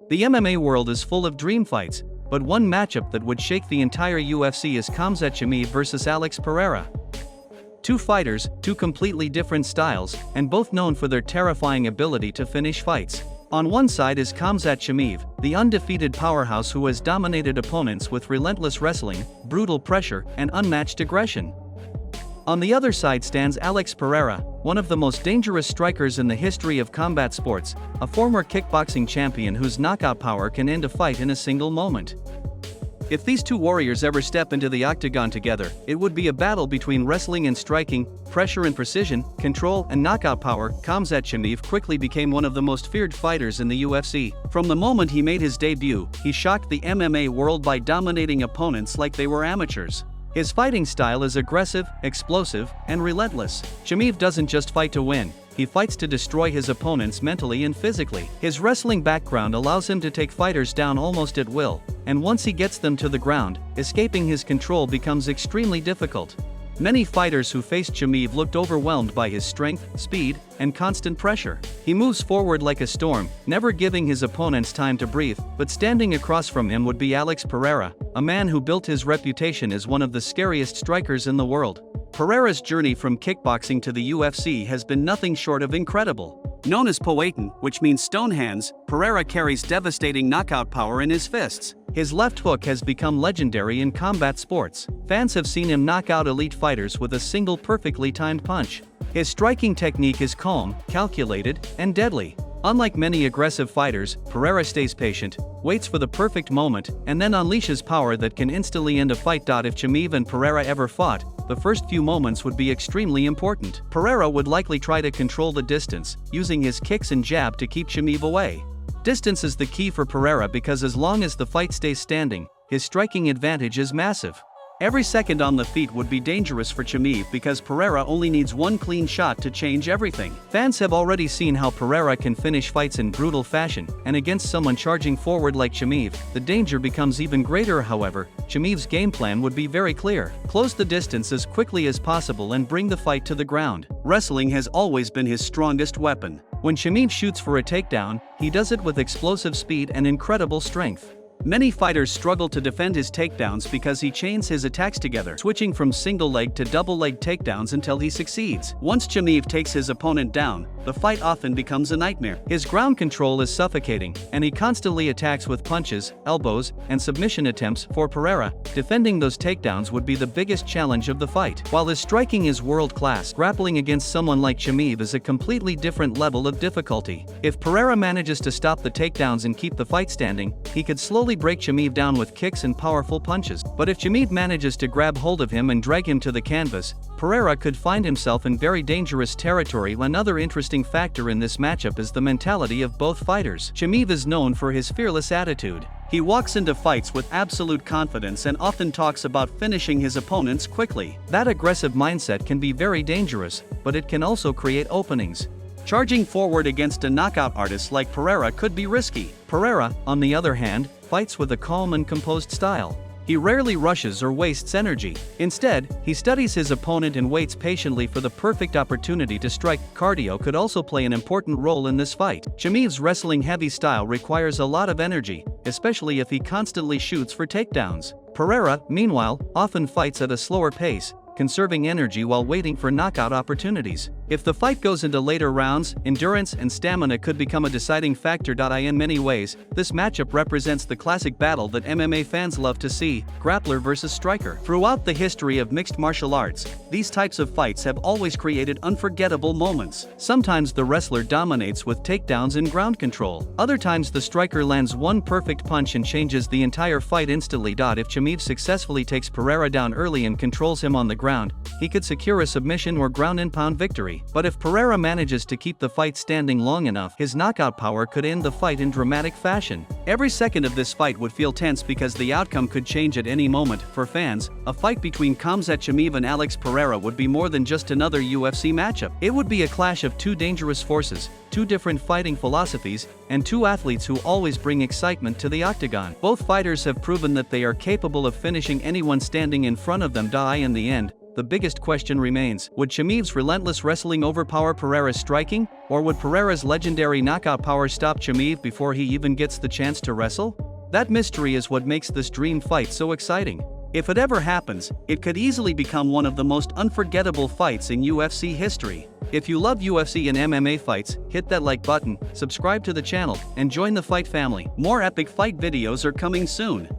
The MMA world is full of dream fights, but one matchup that would shake the entire UFC is Khamzat Chimaev versus Alex Pereira. Two fighters, two completely different styles, and both known for their terrifying ability to finish fights. On one side is Khamzat Chimaev, the undefeated powerhouse who has dominated opponents with relentless wrestling, brutal pressure, and unmatched aggression. On the other side stands Alex Pereira, one of the most dangerous strikers in the history of combat sports, a former kickboxing champion whose knockout power can end a fight in a single moment. If these two warriors ever step into the octagon together, it would be a battle between wrestling and striking, pressure and precision, control and knockout power. Khamzat Chimaev quickly became one of the most feared fighters in the UFC. From the moment he made his debut, he shocked the MMA world by dominating opponents like they were amateurs. His fighting style is aggressive, explosive, and relentless. Chimaev doesn't just fight to win, he fights to destroy his opponents mentally and physically. His wrestling background allows him to take fighters down almost at will, and once he gets them to the ground, escaping his control becomes extremely difficult. Many fighters who faced Chimaev looked overwhelmed by his strength, speed, and constant pressure. He moves forward like a storm, never giving his opponents time to breathe, but standing across from him would be Alex Pereira, a man who built his reputation as one of the scariest strikers in the world. Pereira's journey from kickboxing to the UFC has been nothing short of incredible. Known as Powhatan, which means stone hands, Pereira carries devastating knockout power in his fists. His left hook has become legendary in combat sports. Fans have seen him knock out elite fighters with a single perfectly timed punch. His striking technique is calm, calculated, and deadly. Unlike many aggressive fighters, Pereira stays patient, waits for the perfect moment, and then unleashes power that can instantly end a fight. If Chimaev and Pereira ever fought, the first few moments would be extremely important. Pereira would likely try to control the distance, using his kicks and jab to keep Chimaev away. Distance is the key for Pereira because as long as the fight stays standing, his striking advantage is massive. Every second on the feet would be dangerous for Chimaev because Pereira only needs one clean shot to change everything. Fans have already seen how Pereira can finish fights in brutal fashion, and against someone charging forward like Chimaev, the danger becomes even greater. However, Chimaev's game plan would be very clear: close the distance as quickly as possible and bring the fight to the ground. Wrestling has always been his strongest weapon. When Chimaev shoots for a takedown, he does it with explosive speed and incredible strength. Many fighters struggle to defend his takedowns because he chains his attacks together, switching from single-leg to double-leg takedowns until he succeeds. Once Chimaev takes his opponent down, the fight often becomes a nightmare. His ground control is suffocating, and he constantly attacks with punches, elbows, and submission attempts. For Pereira, defending those takedowns would be the biggest challenge of the fight. While his striking is world-class, grappling against someone like Chimaev is a completely different level of difficulty. If Pereira manages to stop the takedowns and keep the fight standing, he could slowly break Chimaev down with kicks and powerful punches. But if Chimaev manages to grab hold of him and drag him to the canvas, Pereira could find himself in very dangerous territory. Another interesting factor in this matchup is the mentality of both fighters. Chimaev is known for his fearless attitude. He walks into fights with absolute confidence and often talks about finishing his opponents quickly. That aggressive mindset can be very dangerous, but it can also create openings. Charging forward against a knockout artist like Pereira could be risky. Pereira, on the other hand, fights with a calm and composed style. He rarely rushes or wastes energy. Instead, he studies his opponent and waits patiently for the perfect opportunity to strike. Cardio could also play an important role in this fight. Chimaev's wrestling-heavy style requires a lot of energy, especially if he constantly shoots for takedowns. Pereira, meanwhile, often fights at a slower pace, conserving energy while waiting for knockout opportunities. If the fight goes into later rounds, endurance and stamina could become a deciding factor. In many ways, this matchup represents the classic battle that MMA fans love to see: grappler versus striker. Throughout the history of mixed martial arts, these types of fights have always created unforgettable moments. Sometimes the wrestler dominates with takedowns and ground control. Other times the striker lands one perfect punch and changes the entire fight instantly. If Chimaev successfully takes Pereira down early and controls him on the ground, he could secure a submission or ground and pound victory. But if Pereira manages to keep the fight standing long enough, his knockout power could end the fight in dramatic fashion. Every second of this fight would feel tense because the outcome could change at any moment. For fans, a fight between Khamzat Chimaev and Alex Pereira would be more than just another UFC matchup. It would be a clash of two dangerous forces, two different fighting philosophies, and two athletes who always bring excitement to the octagon. Both fighters have proven that they are capable of finishing anyone standing in front of them. In the end, the biggest question remains: would Chimaev's relentless wrestling overpower Pereira's striking, or would Pereira's legendary knockout power stop Chimaev before he even gets the chance to wrestle? That mystery is what makes this dream fight so exciting. If it ever happens, it could easily become one of the most unforgettable fights in UFC history. If you love UFC and MMA fights, hit that like button, subscribe to the channel, and join the fight family. More epic fight videos are coming soon.